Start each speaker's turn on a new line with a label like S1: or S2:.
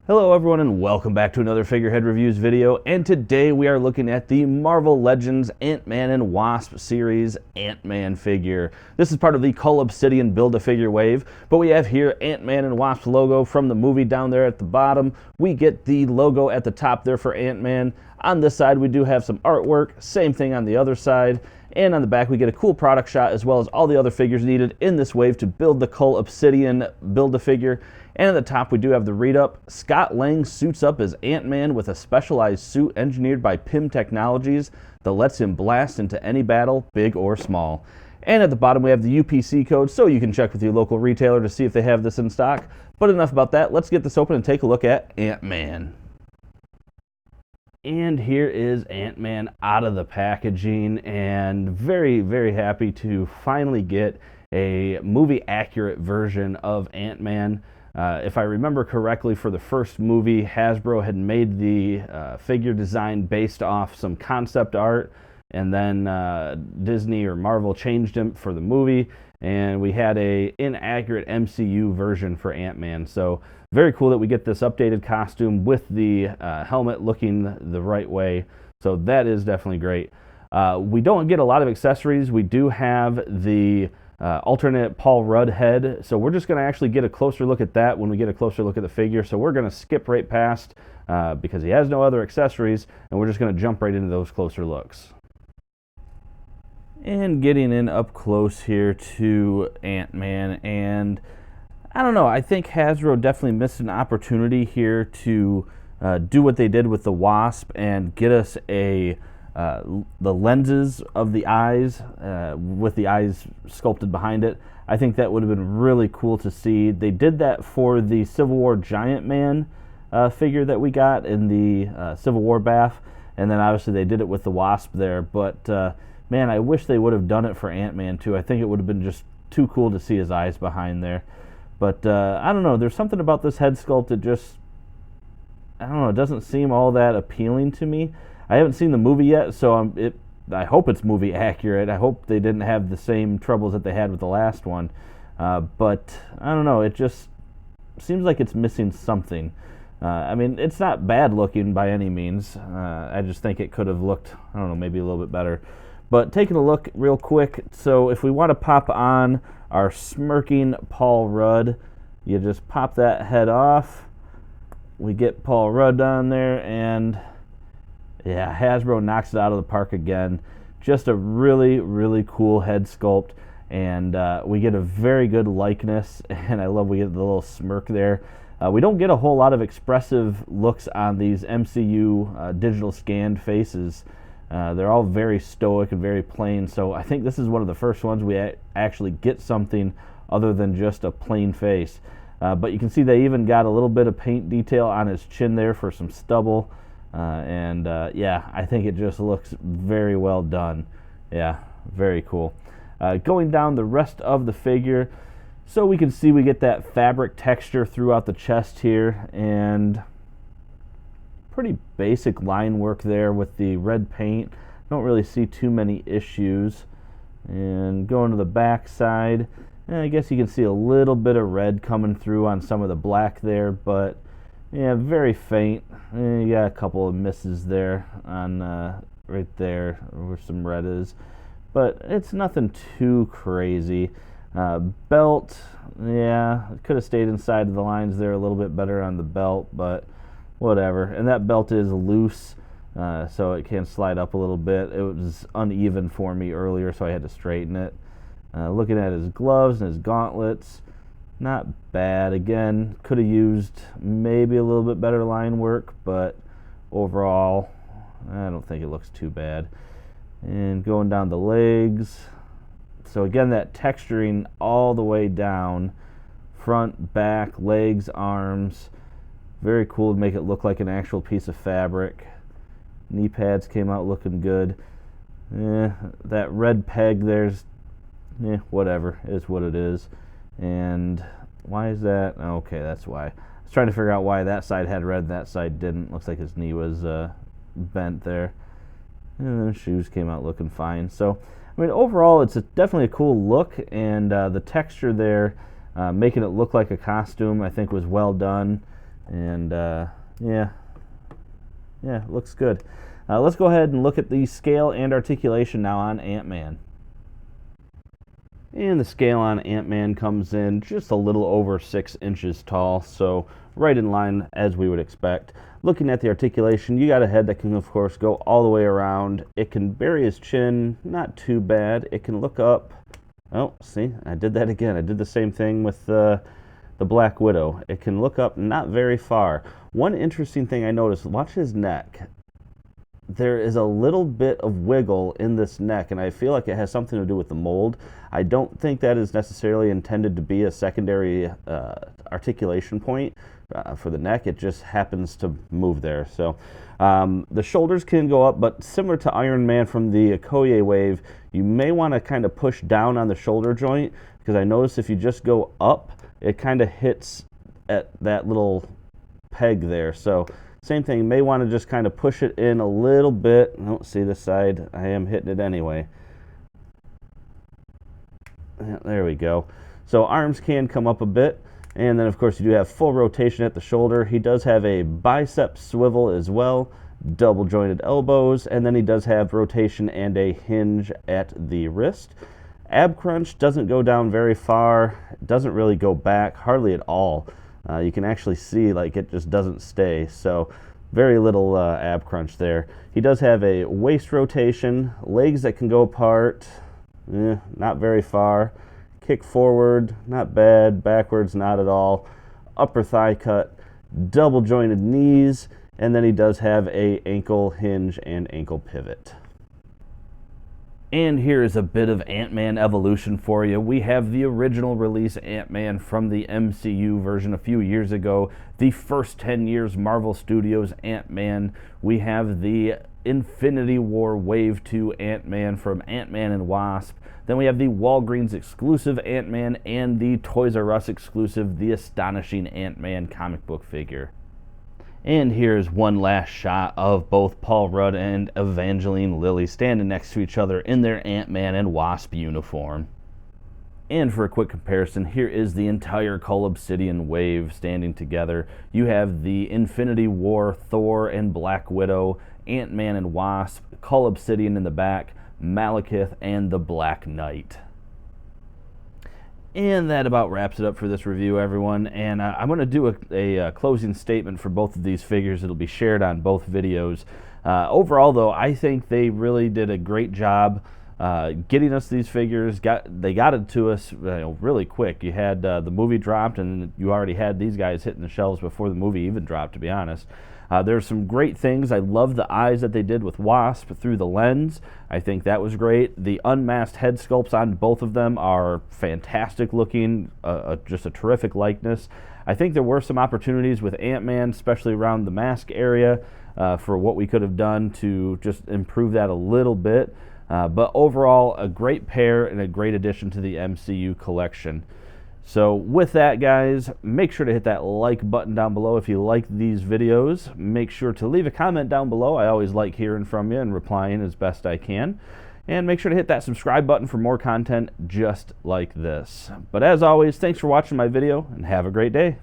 S1: Hello everyone and welcome back to another Figurehead Reviews video, and today we are looking at the Marvel Legends Ant-Man and Wasp series Ant-Man figure. This is part of the Cull Obsidian Build-A-Figure wave, but we have here Ant-Man and Wasp logo from the movie down there at the bottom. We get the logo at the top there for Ant-Man. On this side we do have some artwork, same thing on the other side. And on the back, we get a cool product shot as well as all the other figures needed in this wave to build the Cull Obsidian Build-A-Figure. And at the top, we do have the read-up. Scott Lang suits up as Ant-Man with a specialized suit engineered by Pym Technologies that lets him blast into any battle, big or small. And at the bottom, we have the UPC code, so you can check with your local retailer to see if they have this in stock. But enough about that. Let's get this open and take a look at Ant-Man. And here is Ant-Man out of the packaging, and very, very happy to finally get a movie-accurate version of Ant-Man. If I remember correctly, for the first movie, Hasbro had made the figure design based off some concept art, and then Disney or Marvel changed him for the movie, and we had a inaccurate MCU version for Ant-Man. So very cool that we get this updated costume with the helmet looking the right way. So that is definitely great. We don't get a lot of accessories. We do have the alternate Paul Rudd head, so we're just going to actually get a closer look at that when we get a closer look at the figure. So we're going to skip right past because he has no other accessories, and we're just going to jump right into those closer looks. And getting in up close here to Ant-Man, and I don't know, I think Hasbro definitely missed an opportunity here to do what they did with the Wasp and get us the lenses of the eyes with the eyes sculpted behind it. I think that would have been really cool to see. They did that for the Civil War Giant Man figure that we got in the Civil War BaF, and then obviously they did it with the Wasp there, but man, I wish they would have done it for Ant-Man too. I think it would have been just too cool to see his eyes behind there. But I don't know, there's something about this head sculpt that just, I don't know, it doesn't seem all that appealing to me. I haven't seen the movie yet, so I hope it's movie accurate. I hope they didn't have the same troubles that they had with the last one. But I don't know, it just seems like it's missing something. I mean, it's not bad looking by any means. I just think it could have looked, I don't know, maybe a little bit better. But taking a look real quick, so if we want to pop on our smirking Paul Rudd, you just pop that head off. We get Paul Rudd on there, and yeah, Hasbro knocks it out of the park again. Just a really, really cool head sculpt, and we get a very good likeness, and I love we get the little smirk there. We don't get a whole lot of expressive looks on these MCU digital scanned faces. They're all very stoic and very plain, so I think this is one of the first ones we actually get something other than just a plain face. But you can see they even got a little bit of paint detail on his chin there for some stubble, and yeah, I think it just looks very well done. Yeah, very cool. Going down the rest of the figure, so we can see we get that fabric texture throughout the chest here, and pretty basic line work there with the red paint. Don't really see too many issues. And going to the back side, I guess you can see a little bit of red coming through on some of the black there, but yeah, very faint. You got a couple of misses there on right there where some red is, but it's nothing too crazy. Belt, yeah, could have stayed inside of the lines there a little bit better on the belt, but whatever. And that belt is loose, so it can slide up a little bit. It was uneven for me earlier, so I had to straighten it. Looking at his gloves and his gauntlets, not bad. Again, could have used maybe a little bit better line work, but overall, I don't think it looks too bad. And going down the legs, so again, that texturing all the way down, front, back, legs, arms. Very cool to make it look like an actual piece of fabric. Knee pads came out looking good. That red peg there's, whatever, is what it is. And why is that? Okay, that's why. I was trying to figure out why that side had red and that side didn't. Looks like his knee was bent there. And the shoes came out looking fine. So, I mean, overall, it's definitely a cool look, and the texture there, making it look like a costume, I think was well done. And yeah, looks good. Let's go ahead and look at the scale and articulation now on Ant-Man. And the scale on Ant-Man comes in just a little over 6 inches tall, so right in line as we would expect. Looking at the articulation, you got a head that can, of course, go all the way around. It can bury his chin, not too bad. It can look up. Oh, see, I did that again. I did the same thing with the Black Widow. It can look up not very far. One interesting thing I noticed, watch his neck. There is a little bit of wiggle in this neck, and I feel like it has something to do with the mold. I don't think that is necessarily intended to be a secondary articulation point for the neck. It just happens to move there. So the shoulders can go up, but similar to Iron Man from the Okoye wave, you may want to kind of push down on the shoulder joint, because I notice if you just go up, it kind of hits at that little peg there. So same thing, you may want to just kind of push it in a little bit. I don't see this side. I am hitting it anyway. There we go. So arms can come up a bit. And then, of course, you do have full rotation at the shoulder. He does have a bicep swivel as well, double jointed elbows, and then he does have rotation and a hinge at the wrist. Ab crunch doesn't go down very far. It doesn't really go back, hardly at all. You can actually see like it just doesn't stay, so very little ab crunch there. He does have a waist rotation, legs that can go apart, not very far. Kick forward, not bad. Backwards, not at all. Upper thigh cut, double jointed knees, and then he does have a ankle hinge and ankle pivot. And here is a bit of Ant-Man evolution for you. We have the original release Ant-Man from the MCU version a few years ago. The first 10 years Marvel Studios Ant-Man. We have the Infinity War Wave 2 Ant-Man from Ant-Man and Wasp. Then we have the Walgreens exclusive Ant-Man and the Toys R Us exclusive The Astonishing Ant-Man comic book figure. And here's one last shot of both Paul Rudd and Evangeline Lilly standing next to each other in their Ant-Man and Wasp uniform. And for a quick comparison, here is the entire Cull Obsidian wave standing together. You have the Infinity War, Thor and Black Widow, Ant-Man and Wasp, Cull Obsidian in the back, Malekith, and the Black Knight. And that about wraps it up for this review, everyone. And I'm going to do a closing statement for both of these figures. It'll be shared on both videos. Overall, though, I think they really did a great job getting us these figures. They got it to us really quick. You had the movie dropped, and you already had these guys hitting the shelves before the movie even dropped, to be honest. There's some great things. I love the eyes that they did with Wasp through the lens. I think that was great. The unmasked head sculpts on both of them are fantastic looking, just a terrific likeness. I think there were some opportunities with Ant-Man, especially around the mask area, for what we could have done to just improve that a little bit. But overall, a great pair and a great addition to the MCU collection. So with that, guys, make sure to hit that like button down below if you like these videos. Make sure to leave a comment down below. I always like hearing from you and replying as best I can. And make sure to hit that subscribe button for more content just like this. But as always, thanks for watching my video and have a great day.